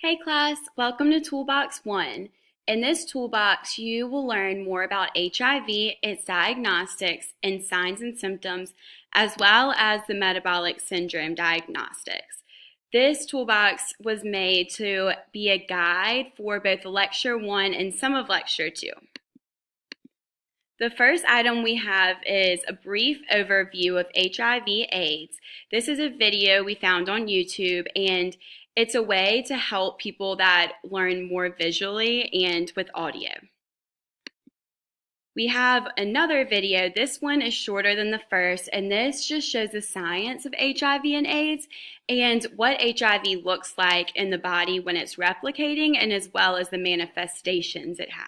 Hey class, welcome to Toolbox 1. In this toolbox, you will learn more about HIV, its diagnostics, and signs and symptoms, as well as the metabolic syndrome diagnostics. This toolbox was made to be a guide for both Lecture 1 and some of Lecture 2. The first item we have is a brief overview of HIV/AIDS. This is a video we found on YouTube, and it's a way to help people that learn more visually and with audio. We have another video. This one is shorter than the first, and this just shows the science of HIV and AIDS and what HIV looks like in the body when it's replicating, and as well as the manifestations it has.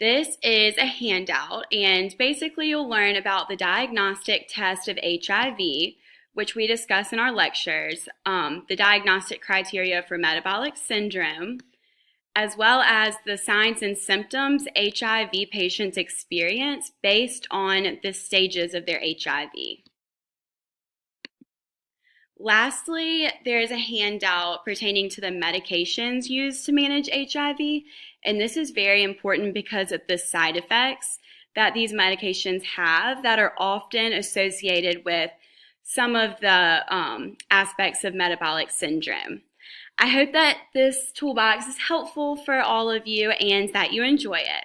This is a handout, and basically you'll learn about the diagnostic test of HIV, which we discuss in our lectures, the diagnostic criteria for metabolic syndrome, as well as the signs and symptoms HIV patients experience based on the stages of their HIV. Lastly, there is a handout pertaining to the medications used to manage HIV, and this is very important because of the side effects that these medications have that are often associated with some of the aspects of metabolic syndrome. I hope that this toolbox is helpful for all of you and that you enjoy it.